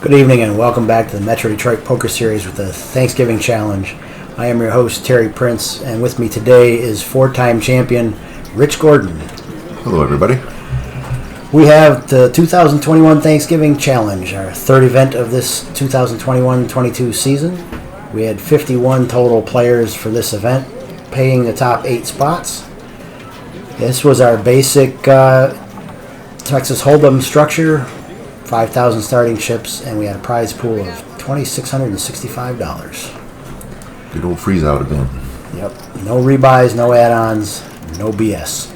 Good evening and welcome back to the Metro Detroit Poker Series with the Thanksgiving Challenge. I am your host, Terry Prince, and with me today is four-time champion Rich Gordon. Hello, everybody. We have the 2021 Thanksgiving Challenge, our third event of this 2021-22 season. We had 51 total players for this event, paying the top 8 spots. This was our basic Texas Hold'em structure, 5,000 starting chips, and we had a prize pool of $2,665. Good old freeze out again. Yep. No rebuys, no add-ons, no BS.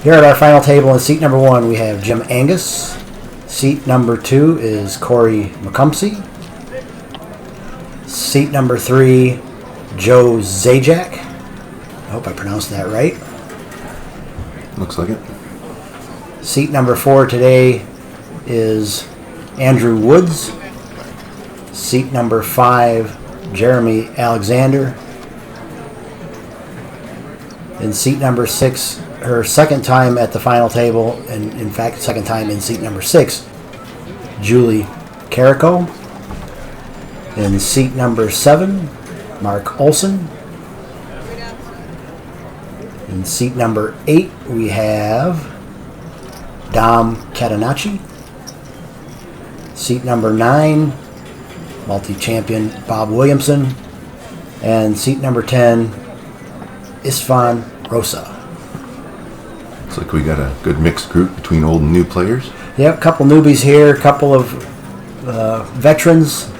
Here at our final table in seat number 1, we have Jim Angus. Seat number 2 is Corey McCumsey. Seat number 3, Joe Zajac. I hope I pronounced that right. Looks like it. Seat number 4 today is Andrew Woods. Seat number 5, Jeremy Alexander. In seat number 6, her second time at the final table, and in fact second time in seat number 6, Julie Carrico. In seat number 7, Mark Olson. In seat number 8, we have Dom Catenacci. Seat number 9, multi-champion Bob Williamson. And seat number 10, Istvan Rosa. Looks like we got a good mixed group between old and new players. Yep, a couple newbies here, a couple of veterans.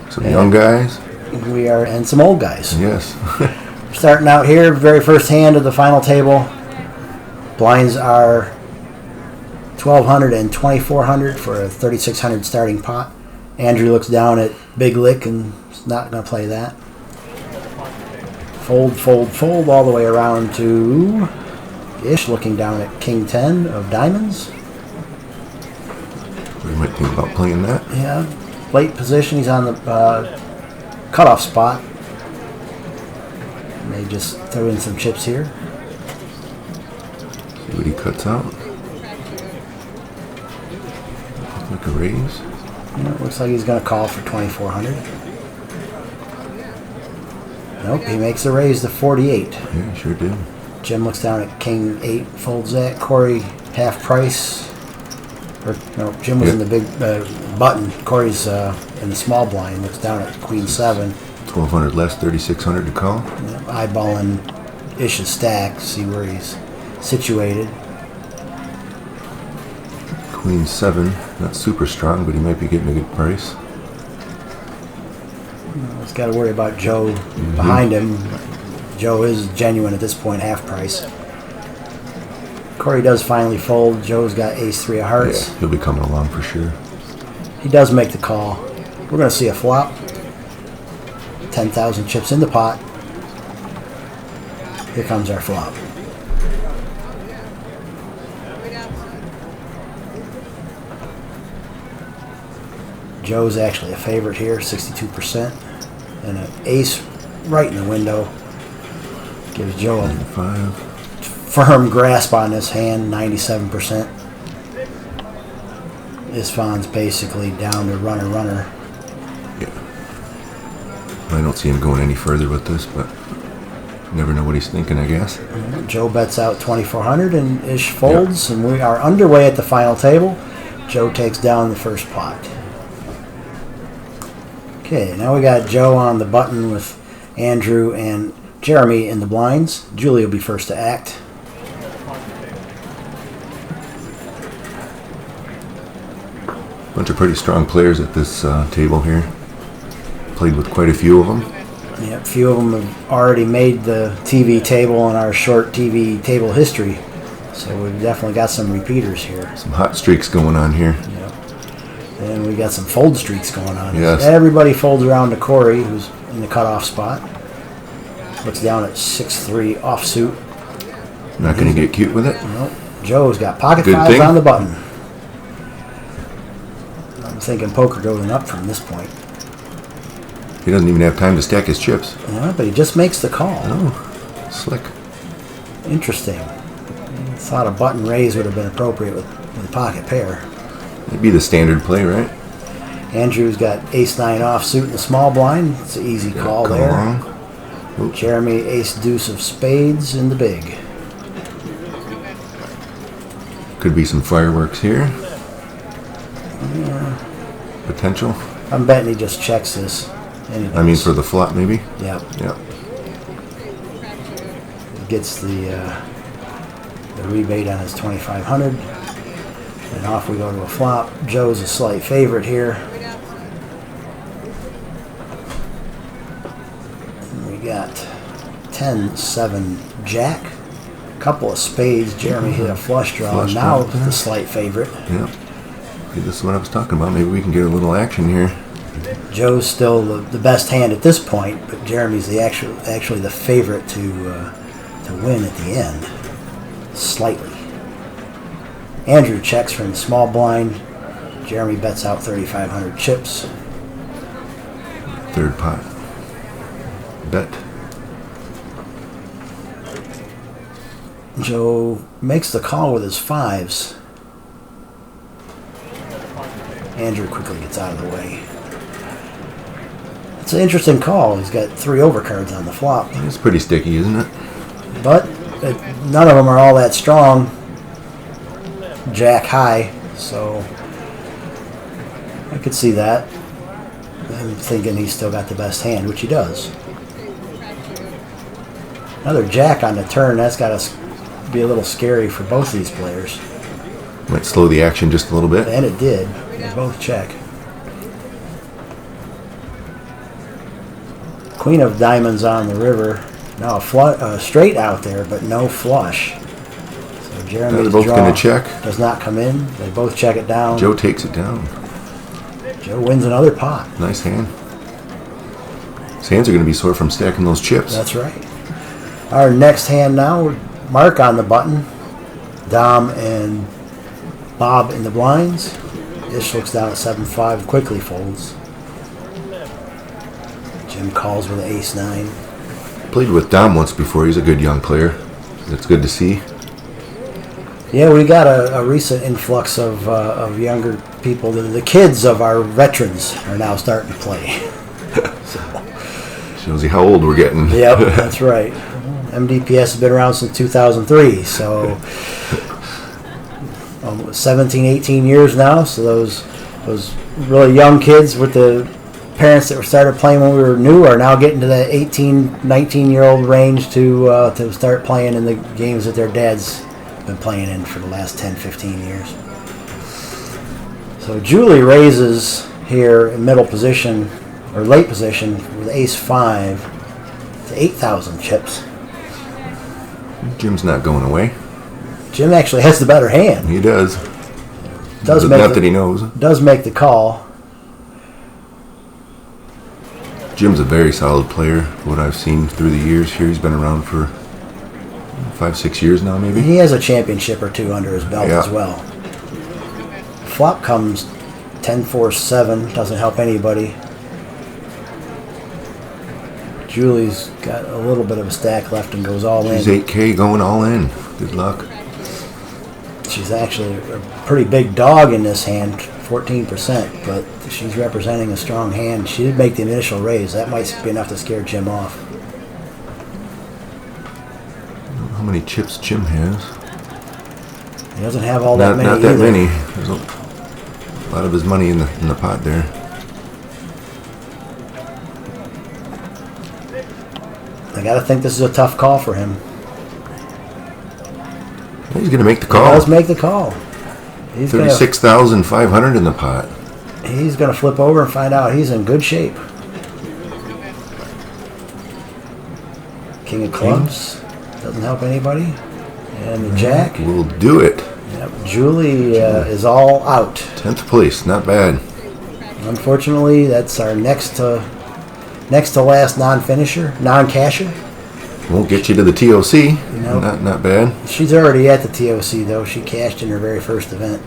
Some young guys. And some old guys. Yes. Starting out here, very first hand of the final table. Blinds are 1,200 and 2,400 for a 3,600 starting pot. Andrew looks down at Big Lick and is not going to play that. Fold, fold, fold all the way around to Ish, looking down at King 10 of diamonds. We might think about playing that. Yeah, late position. He's on the cutoff spot. May just throw in some chips here. See what he cuts out. Like a raise. Yeah, looks like he's going to call for 2,400. Nope, he makes a raise to 48. Yeah, sure did. Jim looks down at King 8, folds that. Corey, half price. Jim was in the big button. Corey's in the small blind. Looks down at Queen 7. 1,200 less, 3,600 to call. Eyeballing Ish's stack, see where he's situated. Queen 7, not super strong, but he might be getting a good price. He's got to worry about Joe behind him. Joe is genuine at this point, half price. Corey does finally fold. Joe's got ace-3 of hearts. Yeah, he'll be coming along for sure. He does make the call. We're going to see a flop. 10,000 chips in the pot. Here comes our flop. Joe's actually a favorite here, 62%. And an ace right in the window. Gives Joe a 5. firm grasp on this hand, 97%. Istvan's basically down to runner. Yeah. I don't see him going any further with this, but you never know what he's thinking, I guess. Joe bets out 2,400 and Ish folds, and we are underway at the final table. Joe takes down the first pot. Okay, now we got Joe on the button with Andrew and Jeremy in the blinds. Julie will be first to act. Bunch of pretty strong players at this table here. Played with quite a few of them. Yeah, a few of them have already made the TV table in our short TV table history. So we've definitely got some repeaters here. Some hot streaks going on here. Yeah. And we got some fold streaks going on. Yes. Everybody folds around to Corey, who's in the cutoff spot. Looks down at 6-3 offsuit. Not going to get cute with it. Nope. Joe's got pocket Good fives thing. on the button. I'm thinking poker going up from this point. He doesn't even have time to stack his chips. Yeah, but he just makes the call. Oh, slick. Interesting. Thought a button raise would have been appropriate with a pocket pair. It'd be the standard play, right? Andrew's got ace-9 offsuit in the small blind. It's an easy call come there. along. Jeremy ace-deuce of spades in the big. Could be some fireworks here. Potential. I'm betting he just checks this. And he I mean, does. for the flop, maybe. Yep. Yeah. Gets the rebate on his 2,500. And off we go to a flop. Joe's a slight favorite here. We got 10-7 jack. Couple of spades. Jeremy hit a flush draw. Flush Now draw. the slight favorite. Yeah. See, this is what I was talking about. Maybe we can get a little action here. Joe's still the best hand at this point, but Jeremy's actually the favorite to win at the end, slightly. Andrew checks from the small blind. Jeremy bets out 3,500 chips. Third pot. Bet. Joe makes the call with his fives. Andrew quickly gets out of the way. It's an interesting call. He's got 3 overcards on the flop. It's pretty sticky, isn't it? But none of them are all that strong. Jack high, so I could see that. I'm thinking he's still got the best hand, which he does. Another jack on the turn, that's got to be a little scary for both these players. Might slow the action just a little bit. And it did. They both check. Queen of diamonds on the river. Now a straight out there, but no flush. So Jeremy's They're both draw going to check. does not come in. They both check it down. Joe takes it down. Joe wins another pot. Nice hand. His hands are going to be sore from stacking those chips. That's right. Our next hand now, Mark on the button. Dom and Bob in the blinds. Ish looks down at 7-5, quickly folds. Jim calls with an ace-9. Played with Dom once before. He's a good young player. That's good to see. Yeah, we got a recent influx of younger people. The kids of our veterans are now starting to play. Shows you how old we're getting. Yep, that's right. MDPS has been around since 2003, so 17, 18 years now. So those really young kids with the parents that started playing when we were new are now getting to the 18, 19-year-old range to start playing in the games that their dads been playing in for the last 10, 15 years. So Julie raises here in middle position, or late position, with ace-5 to 8,000 chips. Jim's not going away. Jim actually has the better hand. He does. Does Not make that he knows. does make the call. Jim's a very solid player. What I've seen through the years here, he's been around for 5-6 years now, maybe. He has a championship or two under his belt Yeah. as well. Flop comes 10-4-7, doesn't help anybody. Julie's got a little bit of a stack left and goes all She's in. 8K going all in. Good luck. She's actually a pretty big dog in this hand, 14%, but she's representing a strong hand. She did make the initial raise. That might be enough to scare Jim off. How many chips Jim has? He doesn't have all that Not, many not that either. many. There's a lot of his money in the pot there. I got to think this is a tough call for him. He's going to make the He call. does make the call. He's gonna 36,500 in the pot. flip over and find out he's in good shape. King of clubs doesn't help anybody, and the jack. We'll do it. Yep. Julie is all out. 10th place. Not bad. Unfortunately, that's our next to last non-casher. Won't get you to the TOC. Nope. Not bad. She's already at the TOC though. She cashed in her very first event.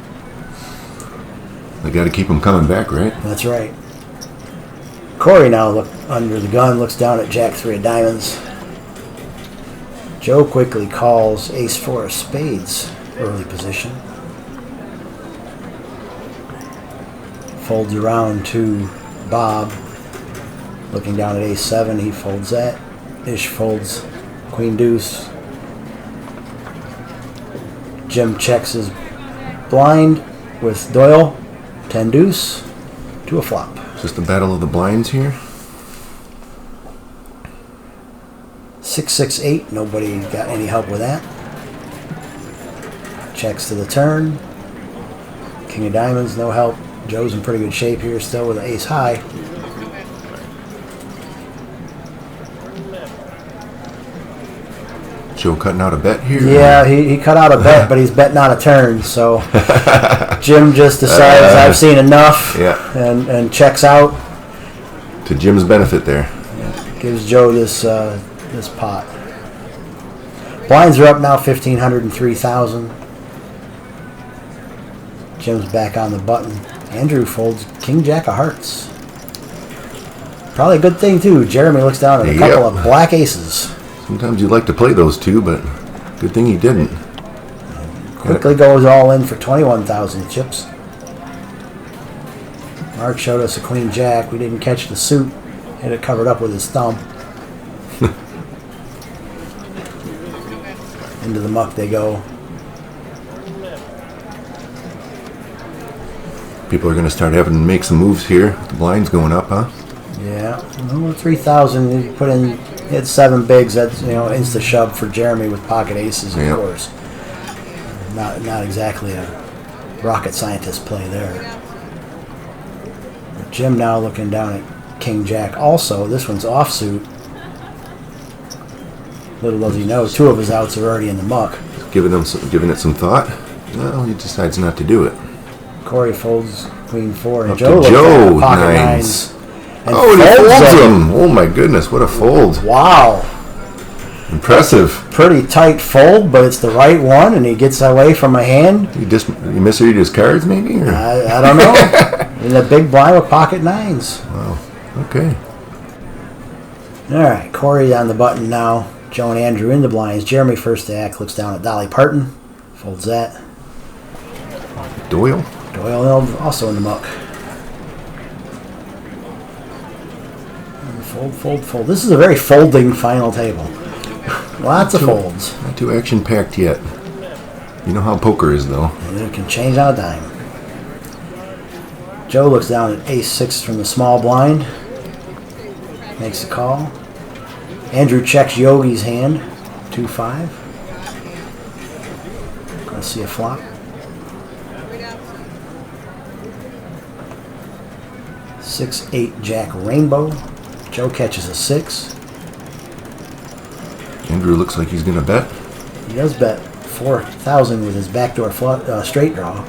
They got to keep them coming back, right? That's right. Corey now under the gun, looks down at Jack 3 of diamonds. Joe quickly calls ace 4 of spades, early position. Folds around to Bob. Looking down at ace-7, he folds that. Ish folds queen deuce. Jim checks his blind with Doyle. 10 deuce to a flop. Just the battle of the blinds here. 6-6-8. Nobody got any help with that. Checks to the turn. King of diamonds, no help. Joe's in pretty good shape here still with an ace high. Joe cutting out a bet here? Yeah, he cut out a bet, but he's betting on a turn. So Jim just decides I've seen enough, and checks out. To Jim's benefit there. Gives Joe this this pot. Blinds are up now 1,500 and 3,000. Jim's back on the button. Andrew folds King Jack of hearts. Probably a good thing too. Jeremy looks down at a couple of black aces. Sometimes you like to play those two, but good thing he didn't. Quickly goes all in for 21,000 chips. Mark showed us a queen jack. We didn't catch the suit. Had it covered up with his thumb. Into the muck they go. People are going to start having to make some moves here. The blind's going up, huh? Yeah. Well, 3,000. You put in, hit 7 bigs. That's, insta shove for Jeremy with pocket aces, of course. Not exactly a rocket scientist play there. But Jim now looking down at King Jack. Also, this one's offsuit. Little does he know, 2 of his outs are already in the muck. Giving it some thought. Well, he decides not to do it. Corey folds queen 4, and Up Joe to Joe, pocket nines. And Oh, and he folds them. them. Oh my goodness, what a fold! Wow. Impressive. Pretty tight fold, but it's the right one, and he gets away from a hand. You misread his cards, maybe? Or? I don't know. In a big blind with pocket 9s. Wow. Okay. All right, Corey on the button now. Joe and Andrew in the blinds. Jeremy first to act, looks down at Dolly Parton. Folds that. Doyle. Doyle also in the muck. Fold, fold. This is a very folding final table. Lots of folds. Not too action-packed yet. You know how poker is, though. And it can change on a dime. Joe looks down at ace-6 from the small blind. Makes a call. Andrew checks Yogi's hand. 2-5. Gonna see a flop. 6-8 Jack Rainbow. Joe catches a 6. Andrew looks like he's going to bet. He does bet 4,000 with his backdoor straight draw.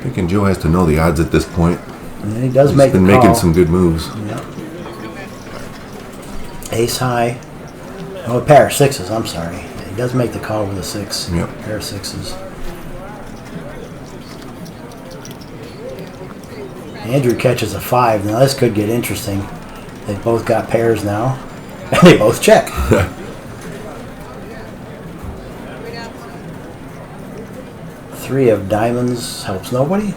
Thinking Joe has to know the odds at this point. And he does He's make the call. been making some good moves. Yep. Ace high. Oh, a pair of 6s, I'm sorry. He does make the call with a 6. Yep. Pair of 6s. Andrew catches a 5. Now this could get interesting. They've both got pairs now. And they both check. Three of diamonds helps nobody.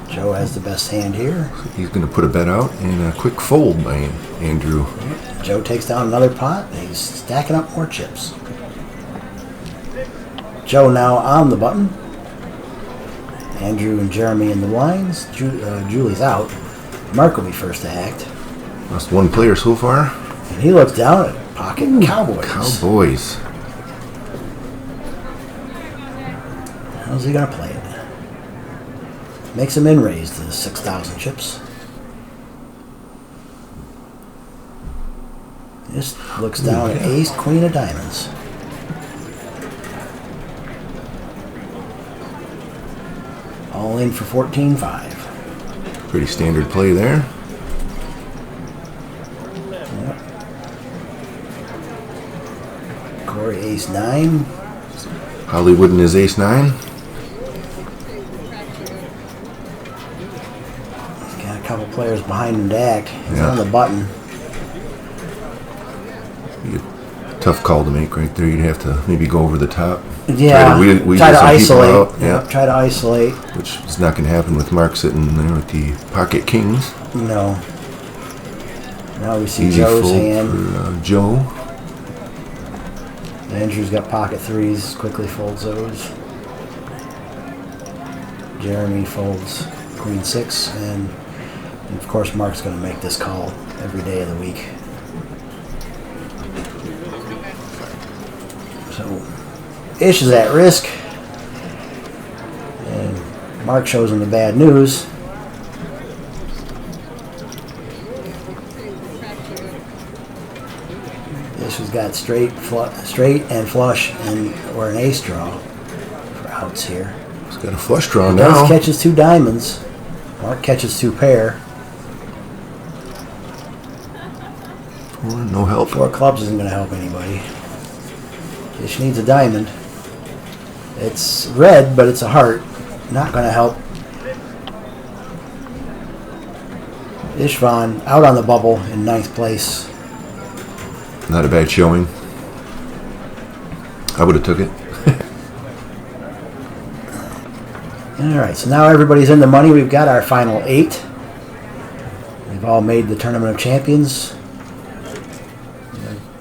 Joe has the best hand here. He's going to put a bet out and a quick fold by Andrew. Joe takes down another pot, and he's stacking up more chips. Joe now on the button. Andrew and Jeremy in the blinds. Julie's out. Mark will be first to act. Lost one player so far. And he looks down at pocket Cowboys. Cowboys. How's he going to play it? Makes him in raise to 6,000 chips. Just looks down at ace, queen of diamonds. All in for 14.5. Pretty standard play there. Yep. Corey ace 9. Hollywood and his ace 9. He's got a couple players behind him to act. He's Yeah. on the button. Be a tough call to make right there. You'd have to maybe go over the top. Yeah, try to isolate. Yeah, try to isolate. Which is not going to happen with Mark sitting there with the pocket kings. No. Now we see Easy Joe's fold hand. for Joe. Andrew's got pocket threes. Quickly folds those. Jeremy folds queen 6, and of course Mark's going to make this call every day of the week. So Ish is at risk, and Mark shows him the bad news. Ish has got straight and flush or an ace draw for outs here. He's got a flush draw He now. does catches 2 diamonds. Mark catches 2 pair. No help. 4 clubs isn't going to help anybody. Ish needs a diamond. It's red, but it's a heart. Not going to help. Ishvan out on the bubble in 9th place. Not a bad showing. I would have took it. Alright, so now everybody's in the money. We've got our final 8. We've all made the Tournament of Champions.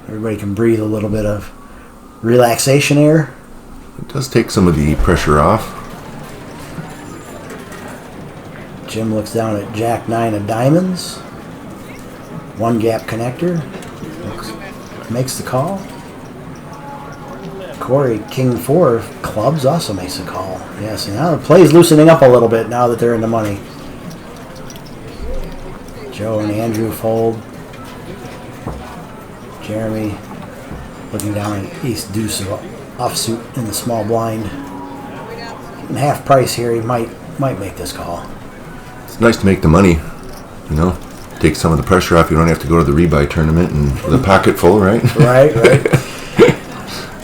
Everybody can breathe a little bit of relaxation air. It does take some of the pressure off. Jim looks down at Jack 9 of diamonds. 1 gap connector. Makes the call. Corey, King 4 of clubs, also makes a call. Yes, and now the play's loosening up a little bit now that they're in the money. Joe and Andrew fold. Jeremy looking down at Ace Deuce of offsuit in the small blind. In half price here, he might make this call. It's nice to make the money, you know. Take some of the pressure off. You don't have to go to the rebuy tournament and with a pocket full, right? Right.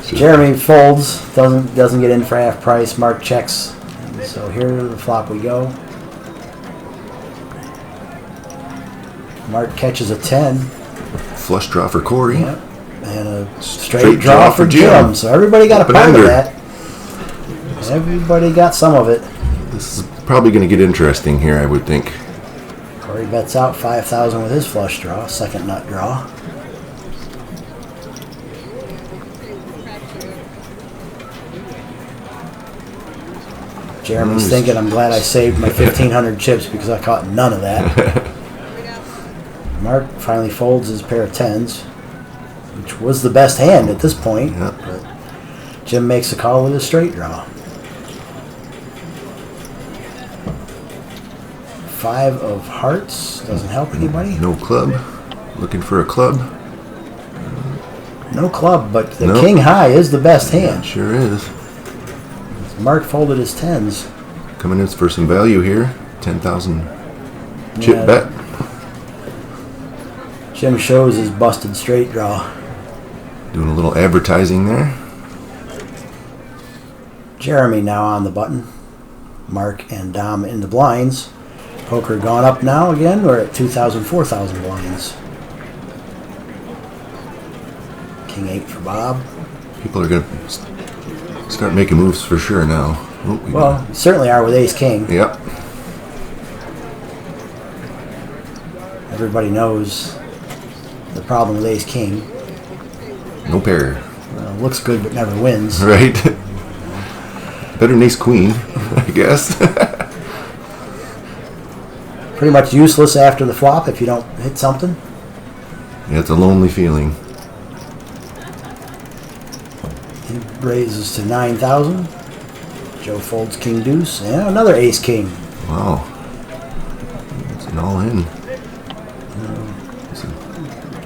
Jeremy folds, doesn't get in for half price. Mark checks. So here to the flop we go. Mark catches a 10. Flush draw for Corey. Yep. And a straight draw for Jim. So everybody got a part of that. Everybody got some of it. This is probably going to get interesting here, I would think. Corey bets out 5,000 with his flush draw, second nut draw. Jeremy's thinking, I'm glad I saved my 1,500 chips because I caught none of that. Mark finally folds his pair of 10s, which was the best hand at this point. Yep. But Jim makes a call with a straight draw. 5 of hearts doesn't help anybody. No club. Looking for a club. No club, but the king high is the best hand. Sure is. Mark folded his 10s. Coming in for some value here. 10,000 chip bet. Jim shows his busted straight draw. Doing a little advertising there. Jeremy now on the button. Mark and Dom in the blinds. Poker gone up now again. We're at 2,000, 4,000 blinds. King 8 for Bob. People are going to start making moves for sure now. Well, certainly are with Ace King. Yep. Everybody knows the problem with Ace King. No pair. Looks good but never wins. Right. Better than Ace Queen, I guess. Pretty much useless after the flop if you don't hit something. Yeah, it's a lonely feeling. He raises to 9,000. Joe folds King Deuce. And another Ace King. Wow. It's an all-in.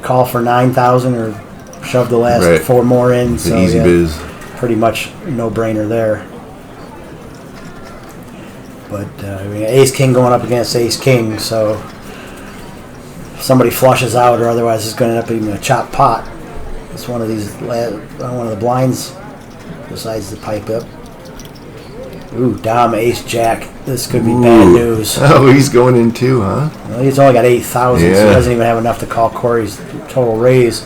Call for 9,000 or shove the last 4 more in. It's an easy biz. Pretty much no-brainer there. But Ace King going up against Ace King, so if somebody flushes out, or otherwise it's going to end up being a chop pot. It's one of these, one of the blinds besides the pipe up. Ooh, Dom, Ace, Jack. This could be bad news. Oh, he's going in too, huh? Well, he's only got 8,000, so he Yeah. doesn't even have enough to call Corey's total raise.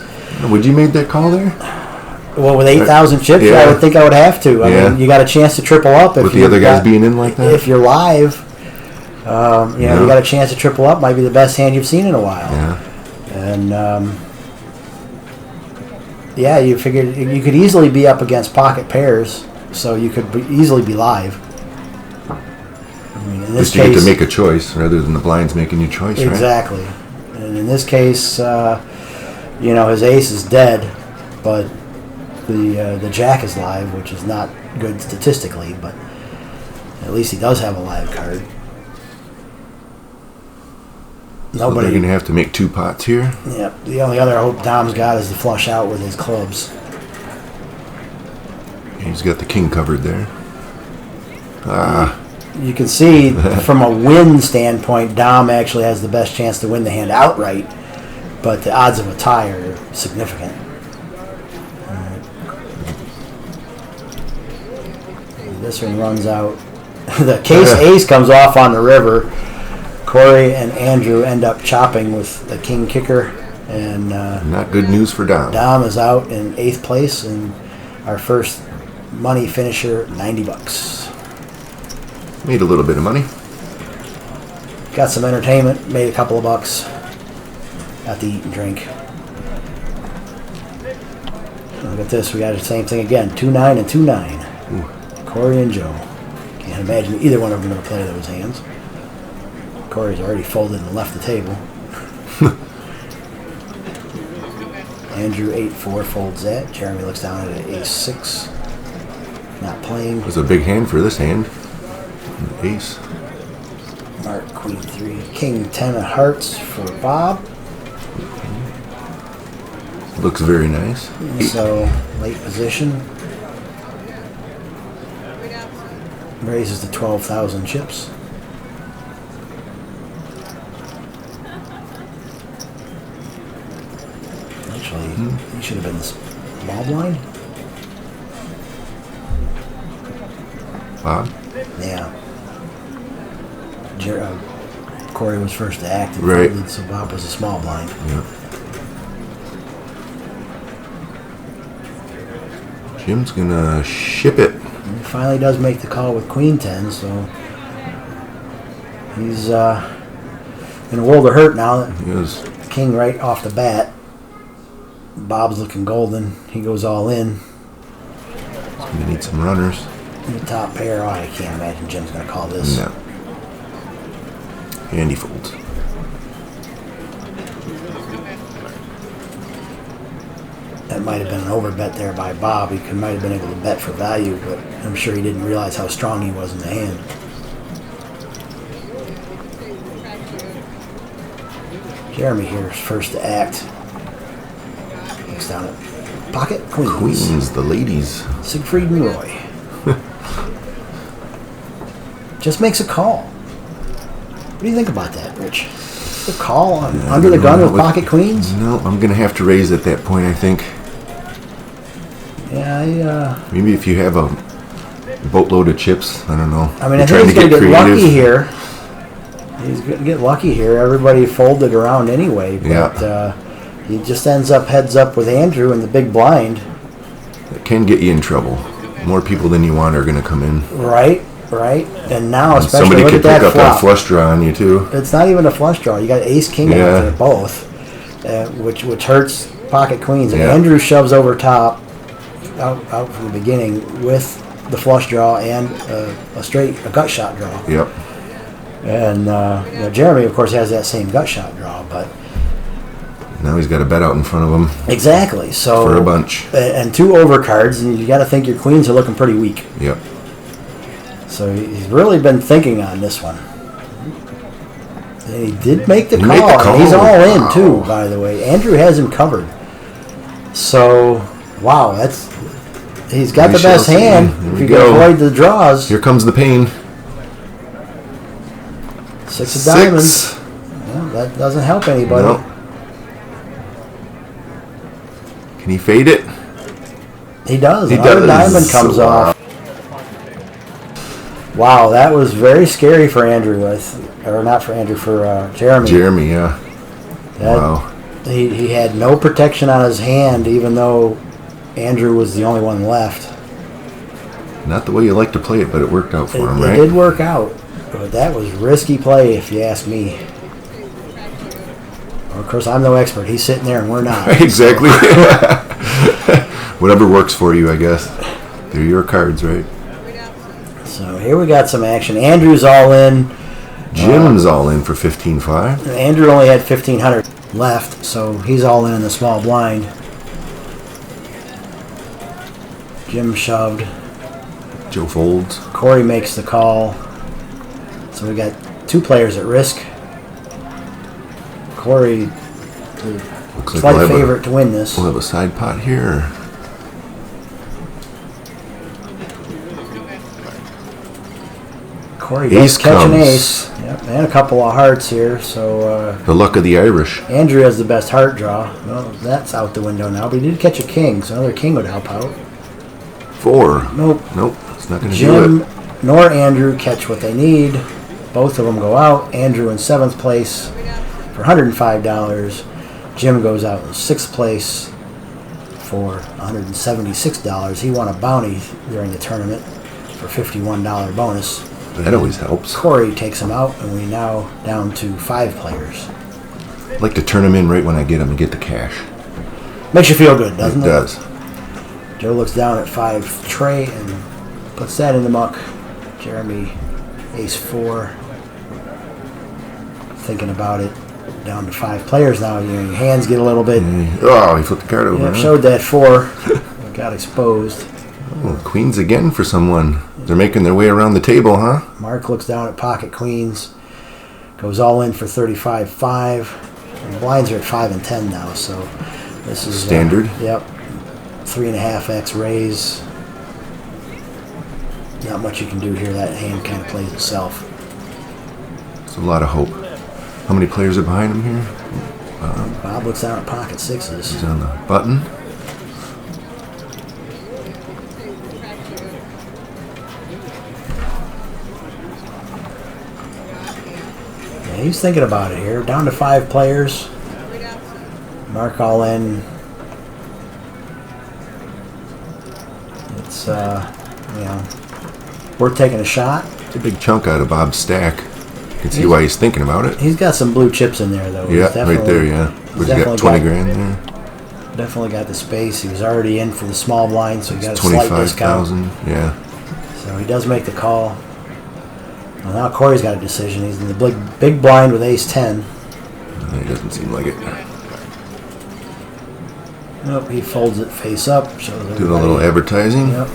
Would you make that call there? Well, with 8,000 chips, Yeah. I would think I would have to. I Yeah. mean, you got a chance to triple up. With the other guys being in like that? If you're live, you got a chance to triple up. Might be the best hand you've seen in a while. Yeah. And, you figured you could easily be up against pocket pairs, so you could easily be live. I mean, in this But you case, get to make a choice rather than the blinds making you choice, right? exactly. And in this case, his ace is dead, but the jack is live, which is not good statistically, but at least he does have a live card. So they're going to have to make 2 pots here. Yep. The only other hope Dom's got is to flush out with his clubs. He's got the king covered there. You can see from a win standpoint, Dom actually has the best chance to win the hand outright, but the odds of a tie are significant. This one runs out. The case ace comes off on the river. Corey and Andrew end up chopping with the king kicker, and Not good news for Dom. Dom is out in 8th place, and our first money finisher, $90. Made a little bit of money. Got some entertainment, made a couple of bucks. Got to eat and drink. Look at this, we got the same thing again, 2-9 and 2-9. Corey and Joe. Can't imagine either one of them going to play those hands. Corey's already folded and left the table. Andrew 8-4 folds that. Jeremy looks down at an ace-6. Not playing. It was a big hand for this hand. Ace. Mark Queen-3. King-10 of hearts for Bob. Looks very nice. So, late position. Raises to 12,000 chips. Actually, he should have been small blind. Bob? Yeah. Corey was first to act, and Right. folded, so Bob was a small blind. Yeah. Jim's gonna ship it. And he finally does make the call with Queen-10, so he's in a world of hurt now. That He is. King right off the bat. Bob's looking golden. He goes all in. He's gonna need some runners. The top pair. Oh, I can't imagine Jim's going to call this. No. And he folds. That might have been an overbet there by Bob. He might have been able to bet for value, but I'm sure he didn't realize how strong he was in the hand. Jeremy here is first to act. Looks down at pocket queens. Queens, the ladies. Siegfried and Roy. Just makes a call. What do you think about that, Rich? A call on under the gun with pocket queens? No, I'm gonna have to raise at that point, I think. Yeah, Maybe if you have a boatload of chips, I don't know. I mean, You're I think he's going to get creative. lucky here. He's going to get lucky here. Everybody folded around anyway, but he just ends up heads up with Andrew in the big blind. It can get you in trouble. More people than you want are gonna come in. Right. And now, And especially somebody look could at pick that up that flop. flush draw on you too. It's not even a flush draw. You got ace king out Yeah. there, both, which hurts pocket queens. And Yeah. Andrew shoves over top, out from the beginning with the flush draw and a gut shot draw. Yep. And Jeremy, of course, has that same gut shot draw, but Now he's got a bet out in front of him exactly. So for a bunch. and 2 overcards, and you got to think your queens are looking pretty weak. Yep. So he's really been thinking on this one. And he did make the He call. made the call. And he's all in Wow. too, by the way. Andrew has him covered. So wow, he's got We the best shall see. hand. Here If we you go. can avoid the draws. Here comes the pain. 6 of diamonds. 6. Well, that doesn't help anybody. No. Can he fade it? He does. He Another does. diamond comes Wow. off. Wow, that was very scary for Andrew. Or not for Andrew, for Jeremy. Jeremy, yeah. That- Wow. He had no protection on his hand, even though Andrew was the only one left. Not the way you like to play it, but it worked out for him, It right? did work out, but that was risky play, if you ask me. Well, of course, I'm no expert. He's sitting there, and we're not. Exactly. Whatever works for you, I guess. They're your cards, right? So here we got some action. Andrew's all in. Jim's all in for 15-5. Andrew only had 1,500 left, so he's all in the small blind. Jim shoved. Joe folds. Corey makes the call. So we got 2 players at risk. Corey, the Looks like slight favorite to win this. We'll have a side pot here. Corey Ace does catch an comes. ace. Yep, and a couple of hearts here. So The luck of the Irish. Andrew has the best heart draw. Well, that's out the window now. But he did catch a king, so another king would help out. 4. Nope. Nope. It's not going to do Jim it. nor Andrew catch what they need. Both of them go out. Andrew in 7th place for $105. Jim goes out in 6th place for $176. He won a bounty during the tournament for $51 bonus. That always helps. Corey takes him out, and we now down to 5 players. I like to turn them in right when I get them and get the cash. Makes you feel good, doesn't it? It does. Joe looks down at 5 tray and puts that in the muck. Jeremy, ace 4. Thinking about it. Down to 5 players now. Your hands get a little bit. Oh, he flipped the card over. Yeah, huh? showed that 4. Got exposed. Oh, queens again for someone. They're making their way around the table, huh? Mark looks down at pocket queens. Goes all in for 35.5. And blinds are at 5 and 10 now, so this is Standard. Yep. 3.5x raise. Not much you can do here. That hand kind of plays itself. It's a lot of hope. How many players are behind him here? Bob looks down at pocket 6s. He's on the button. Yeah, he's thinking about it here. Down to 5 players. Mark all in. It's worth taking a shot. It's a big chunk out of Bob's stack. You can see why he's thinking about it. He's got some blue chips in there though. Yeah, He's right there, yeah. He's got definitely 20 grand there. Definitely got the space. He was already in for the small blind, so he got a slight discount. 25,000, yeah. So he does make the call. Well, now Corey's got a decision. He's in the big blind with ace 10. It doesn't seem like it. Nope, he folds it face up. Shows Doing a everybody. little advertising. Yep.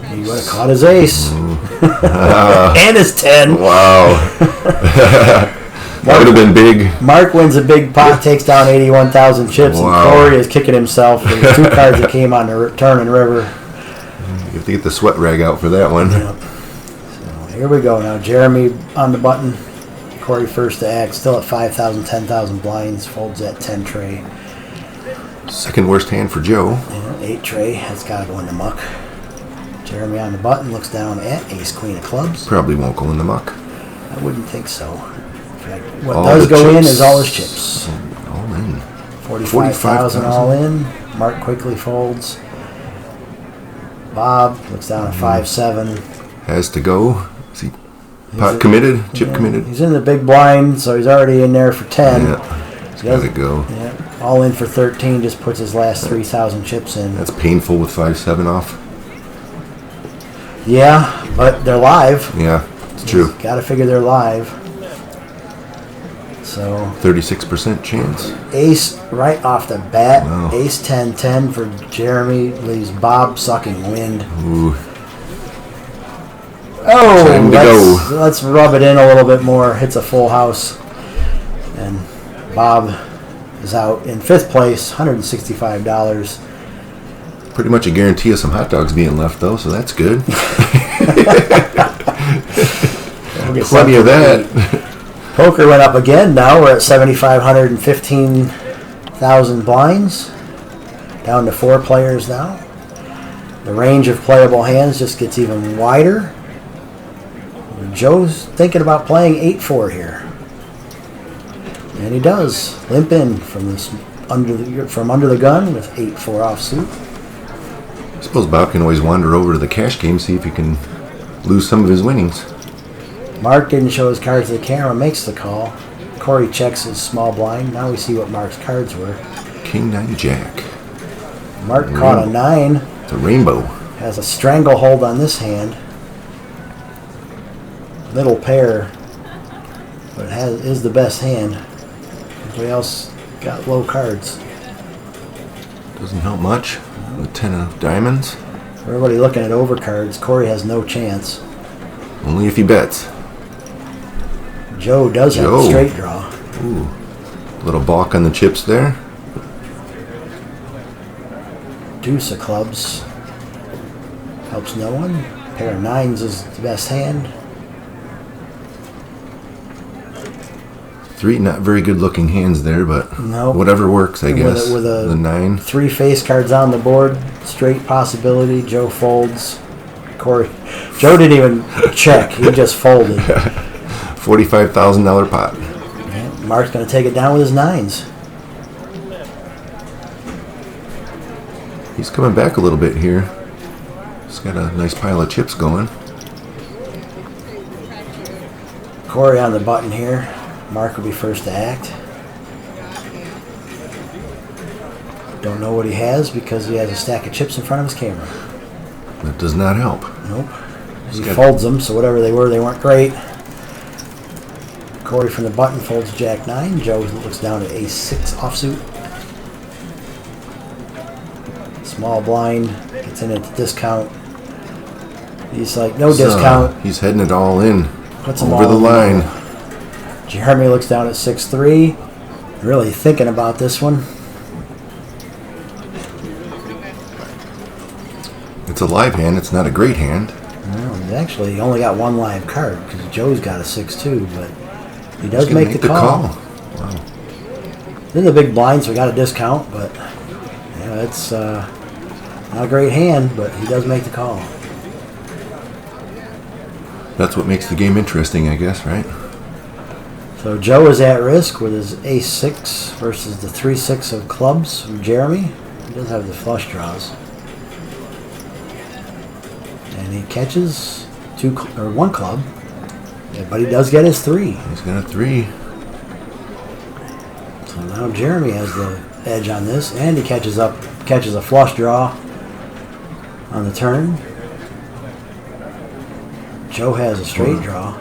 He would have caught his ace. And his 10. Wow. That would have been big. Mark wins a big pot, takes down 81,000 chips, Wow. and Corey is kicking himself for the 2 cards that came on the turn and river. You have to get the sweat rag out for that one. Yep. So here we go now. Jeremy on the button. Corey first to act, still at 5,000, 10,000 blinds, folds that 10 tray. Second worst hand for Joe. Yeah, 8 tray, that's got to go in the muck. Jeremy on the button, looks down at ace queen of clubs. Probably won't go in the muck. I wouldn't think so. In fact, what All does the go in chips. is all his chips. All in. 45,000 all in. Mark quickly folds. Bob looks down at 5-7. Has to go. Is he pot committed? Chip committed? He's in the big blind, so he's already in there for 10. Yeah. He's got to go. Yeah, all in for 13. Just puts his last 3,000 chips in. That's painful with 5-7 off. Yeah, but they're live. Yeah, it's true. Got to figure they're live. So 36% chance. ace right off the bat. Wow. Ace 10-10 for Jeremy leaves Bob sucking wind. Ooh. Oh, Time to let's rub it in a little bit more. Hits a full house. And Bob is out in 5th place, $165. Pretty much a guarantee of some hot dogs being left, though, so that's good. We'll get Plenty of that. Poker went up again. Now we're at 7,515,000 blinds. Down to 4 players now. The range of playable hands just gets even wider. Joe's thinking about playing 8-4 here. And he does. Limp in from under the gun with 8-4 offsuit. I suppose Bob can always wander over to the cash game, see if he can lose some of his winnings. Mark didn't show his cards to the camera, makes the call. Corey checks his small blind. Now we see what Mark's cards were. King 9 Jack. Mark caught a 9. It's a rainbow. Has a stranglehold on this hand. Middle pair, but is the best hand. Everybody else got low cards. Doesn't help much. The 10 of diamonds. Everybody looking at overcards. Corey has no chance. Only if he bets. Joe does have a straight draw. Ooh. Little balk on the chips there. Deuce of clubs. Helps no one. Pair of 9s is the best hand. 3 not very good looking hands there, but nope. Whatever works, I guess. With the 9. 3 face cards on the board. Straight possibility. Joe folds. Corey. Joe didn't even check. He just folded. $45,000 pot. Yeah, Mark's going to take it down with his 9s. He's coming back a little bit here. He's got a nice pile of chips going. Corey on the button here. Mark will be first to act. Don't know what he has because he has a stack of chips in front of his camera. That does not help. Nope. He folds them, so whatever they were, they weren't great. Corey from the button folds Jack 9. Joe looks down at Ace 6 offsuit. Small blind. Gets in at the discount. He's like, no discount. He's heading it all in. Puts them over all the line. Jeremy looks down at 6-3. Really thinking about this one. It's a live hand. It's not a great hand. Well, he's actually only got one live card because Joe's got a 6-2, but he does make the call. Wow. Then the big blind, so we got a discount, but yeah, it's not a great hand, but he does make the call. That's what makes the game interesting, I guess, right? So Joe is at risk with his Ace 6 versus the 3-6 of clubs from Jeremy. He does have the flush draws. And he catches one club. Yeah, but he does get his 3. He's got a 3. So now Jeremy has the edge on this, and he catches a flush draw on the turn. Joe has a straight draw.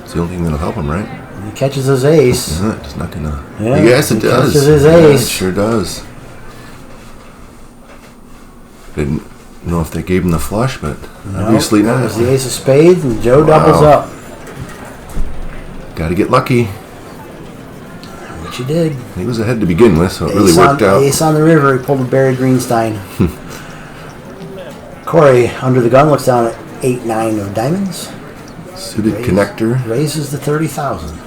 It's the only thing that'll help him, right? And he catches his ace. It's not gonna. Yeah, yes, it does. Catches his ace. It sure does. Didn't know if they gave him the flush, but obviously not. It was the ace of spades, and Joe doubles up. Got to get lucky. Which he did. He was ahead to begin with, so it really worked out. Ace on the river. He pulled a Barry Greenstein. Corey, under the gun, looks down at 8-9 of diamonds. Suited connector. Raises to 30,000.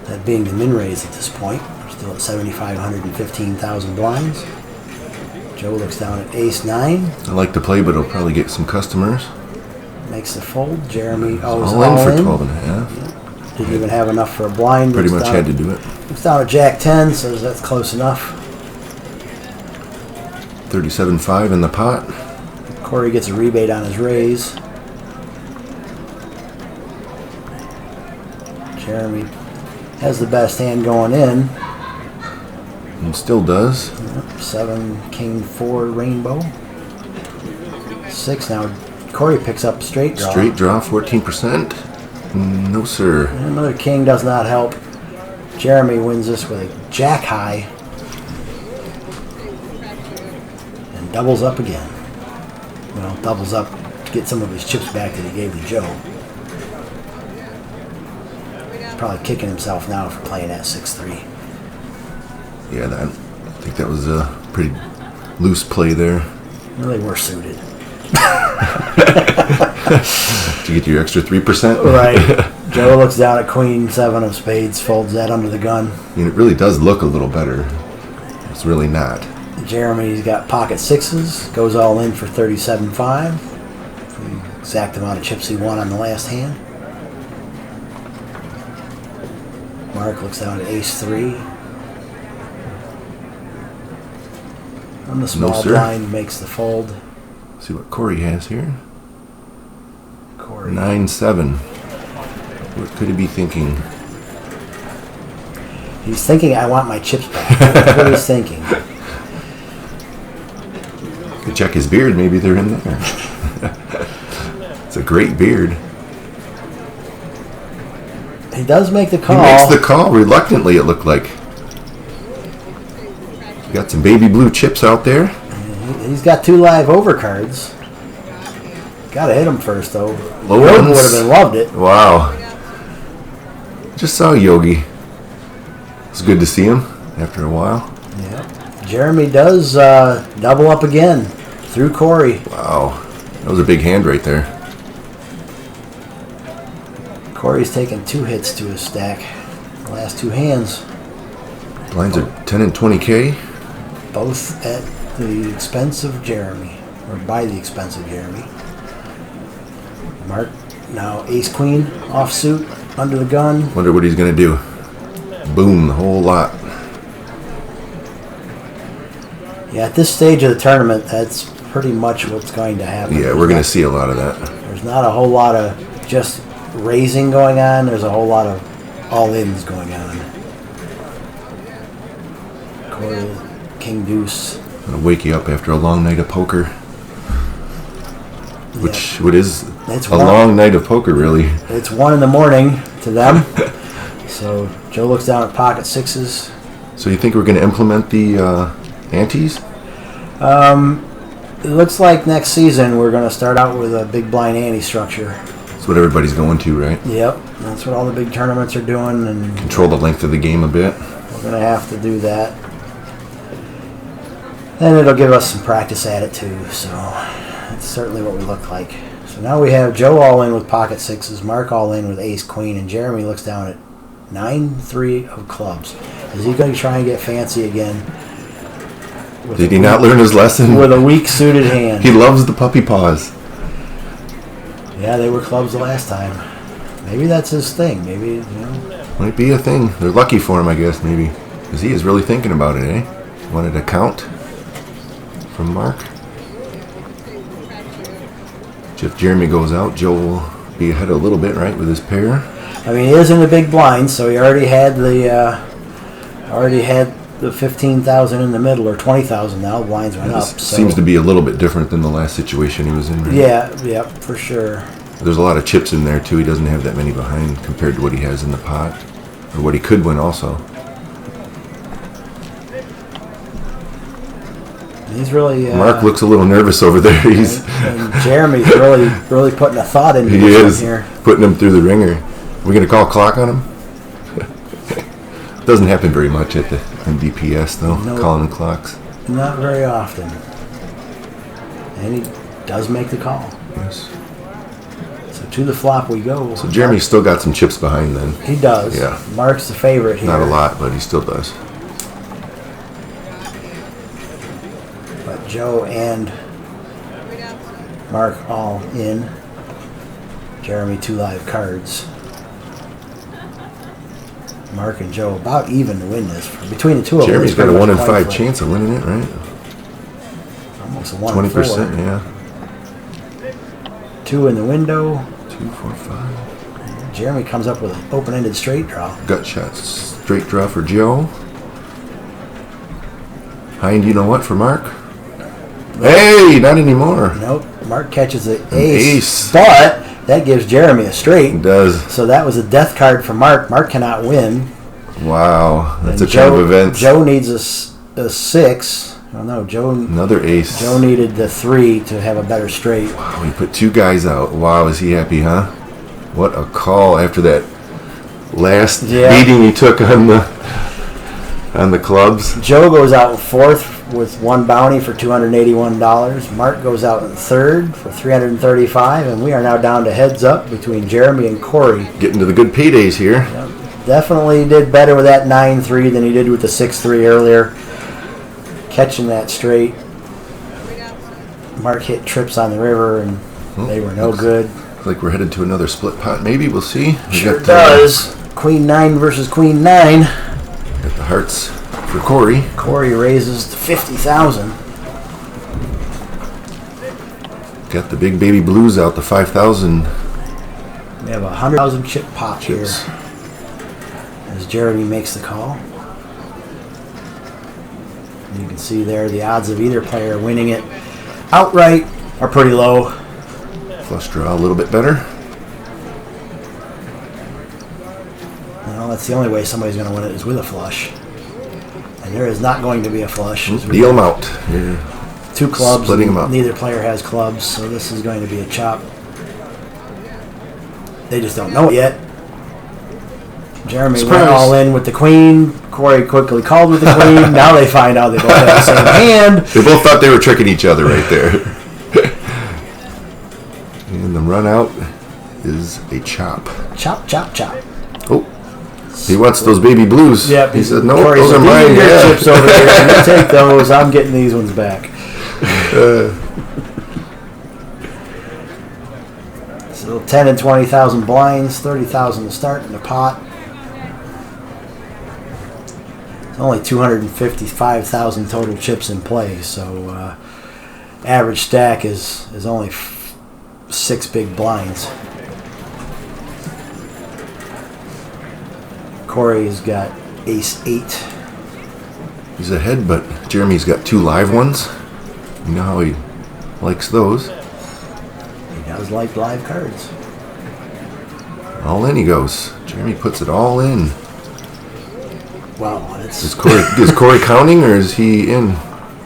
That being the min raise at this point. We're still at 7,515,000 blinds. Joe looks down at Ace 9. I like to play, but it'll probably get some customers. Makes the fold. Jeremy all in for 12.5. Didn't even have enough for a blind. Pretty much had to do it. Looks down at Jack 10, so that's close enough. 37.5 in the pot. Corey gets a rebate on his raise. Jeremy has the best hand going in. And still does. 7, King 4, rainbow. 6 now. Corey picks up straight draw. Straight draw, 14%. No, sir. And another king does not help. Jeremy wins this with a jack high. And doubles up again. Well, doubles up to get some of his chips back that he gave to Joe. He's probably kicking himself now for playing at 6-3. Yeah, I think that was a pretty loose play there. Well, they were suited. To get your extra 3%? Right. Joe looks down at Queen 7 of spades, folds that under the gun. I mean, it really does look a little better. It's really not. Jeremy's got pocket 6s, goes all in for 37.5. exact amount of chips he won on the last hand. Mark looks down at ace 3. On the small blind makes the fold. See what Corey has here. Corey. 9-7. What could he be thinking? He's thinking, I want my chips back. That's what he's thinking. Could check his beard. Maybe they're in there. It's a great beard. He does make the call. He makes the call reluctantly, it looked like. He got some baby blue chips out there. He's got 2 live overcards. Gotta hit him first, though. Low Yogi ones. would have been loved it. Wow. Just saw Yogi. It's good to see him after a while. Yeah. Jeremy does double up again through Corey. Wow. That was a big hand right there. Corey's taken 2 hits to his stack. The last 2 hands. Blinds are 10 and 20K. Both at the expense of Jeremy. Or by the expense of Jeremy. Mark now ace queen offsuit under the gun. Wonder what he's going to do. Boom, the whole lot. Yeah, at this stage of the tournament, that's pretty much what's going to happen. Yeah, we're going to see a lot of that. There's not a whole lot of just raising going on. There's a whole lot of all-ins going on. Corey, king deuce. Going to wake you up after a long night of poker. Which what is It's a long night of poker, really. It's 1 in the morning to them. So Joe looks down at pocket 6s. So you think we're going to implement the antes? It looks like next season we're going to start out with a big blind ante structure. That's what everybody's going to, right? Yep, that's what all the big tournaments are doing, and Control the length of the game a bit. we're going to have to do that. And it'll give us some practice at it too, so that's certainly what we look like. So now we have Joe all in with pocket 6s, Mark all in with ace queen, and Jeremy looks down at 9-3 of clubs. Is he going to try and get fancy again? Did he not learn his lesson? With a weak suited hand. He loves the puppy paws. Yeah, they were clubs the last time. Maybe that's his thing. Maybe, you know. Might be a thing. They're lucky for him, I guess, maybe. Because he is really thinking about it, eh? Wanted a count from Mark. If Jeremy goes out, Joe will be ahead a little bit, right, with his pair. I mean, he is in the big blind, so he already had the 15,000 in the middle, or 20,000 now. The blinds went up. So. Seems to be a little bit different than the last situation he was in, right? Yeah, for sure. There's a lot of chips in there, too. He doesn't have that many behind compared to what he has in the pot. Or what he could win, also. He's really... Mark looks a little nervous over there. And Jeremy's really putting a thought into He this is one here. putting him through the ringer. We going to call clock on him? Doesn't happen very much at the MDPS, though, No. calling clocks. Not very often. And he does make the call. Yes. So to the flop we go. So Jeremy's still got some chips behind then. He does. Yeah. Mark's the favorite here. Not a lot, but he still does. But Joe and Mark all in. Jeremy 2 live cards. Mark and Joe about even to win this. Between the two of them. Jeremy's it's got a pretty 1 in much 5 coin flip. chance of winning it, right? Almost a 1 in 20%, 4. yeah. 2 in the window. 2, 4, 5. Jeremy comes up with an open-ended straight draw. Gut shots. Straight draw for Joe. Hind, you know what, for Mark? Hey, not anymore. Nope. Mark catches the Ace. But that gives Jeremy a straight. It does. So that was a death card for Mark. Mark cannot win. Wow. That's And a kind of event. Joe needs a 6. Oh no, Joe Another ace. Joe needed the 3 to have a better straight. Wow, he put 2 guys out. Wow, is he happy, huh? What a call after that last beating he took on the clubs. Joe goes out in 4th with 1 bounty for $281. Mark goes out in 3rd for $335, and we are now down to heads up between Jeremy and Corey. Getting to the good paydays here. Definitely did better with that 9-3 than he did with the 6-3 earlier. Catching that straight. Mark hit trips on the river, and They were no good. Looks like we're headed to another split pot. Maybe we'll see. Sure does. Queen 9 versus Queen 9. Got the hearts for Corey. Corey raises to 50,000. Got the big baby blues out, the 5,000. We have a 100,000 chip pot chips here as Jeremy makes the call. And you can see there the odds of either player winning it outright are pretty low. Flush draw a little bit better. Well, that's the only way somebody's going to win it is with a flush. And there is not going to be a flush. Deal them out. You're two clubs. Splitting them up. Neither player has clubs, so this is going to be a chop. They just don't know it yet. Jeremy went all in with the queen. Corey quickly called with the queen. Now they find out they both have the same hand. They both thought they were tricking each other right there. And the run out is a chop. Chop, chop, chop. Oh, he wants those baby blues. Yep. He said, no, Corey those said, are mine. These are your Yeah. chips over there. You take those. I'm getting these ones back. So 10 and 20,000 blinds, 30,000 to start in the pot. It's only 255,000 total chips in play, so average stack is only 6 big blinds. Corey's got ace 8. He's ahead, but Jeremy's got 2 live ones. You know how he likes those. He does like live cards. All in he goes. Jeremy puts it all in. Wow, it's Is Corey counting or is he in?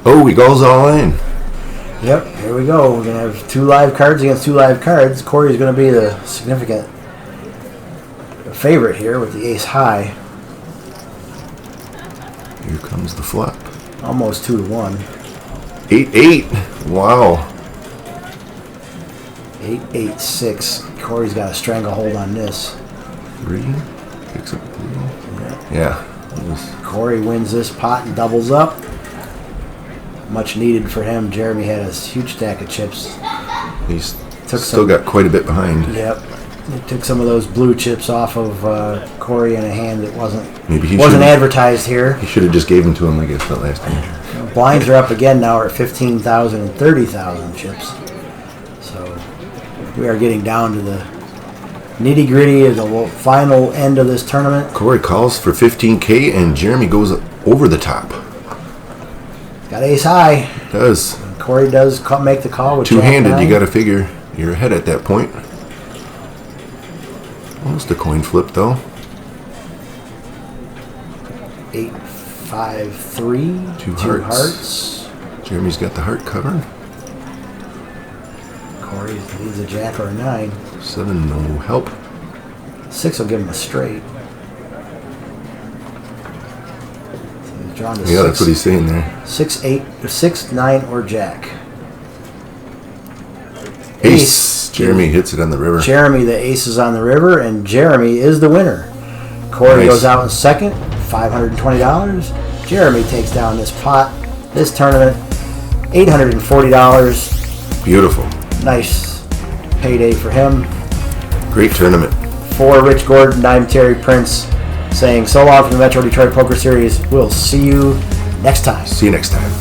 Oh, he goes all in. Yep, here we go. We're going to have 2 live cards against 2 live cards. Corey's going to be the significant favorite here with the ace high. Here comes the flop. Almost 2-1. 8-8. Wow. 8-8-6. Corey's got a stranglehold on this. 3. Picks up 3. Yeah. Corey wins this pot and doubles up. Much needed for him. Jeremy had a huge stack of chips. He's still got quite a bit behind. Yep. He took some of those blue chips off of Corey in a hand that wasn't advertised here. He should have just gave them to him, I guess, that last time. Blinds are up again now. We're at 15,000 and 30,000 chips. So we are getting down to the nitty-gritty of the final end of this tournament. Corey calls for 15K and Jeremy goes over the top. Got ace high. Does. And Corey does make the call with two-handed. You got to figure you're ahead at that point. Almost a coin flip though. 8-5-3. Two hearts. Jeremy's got the heart covered. Corey needs a jack or a 9. 7, no help. 6 will give him a straight. So he's drawn to 6. Yeah, that's what he's saying there. 6, 8, 6, 9, or jack. Ace. Jeremy hits it on the river. Jeremy, the ace is on the river, and Jeremy is the winner. Corey goes out in second, $520. Jeremy takes down this pot, this tournament, $840. Beautiful. Nice payday for him. Great tournament. For Rich Gordon, I'm Terry Prince, saying so long from the Metro Detroit Poker Series. We'll see you next time. See you next time.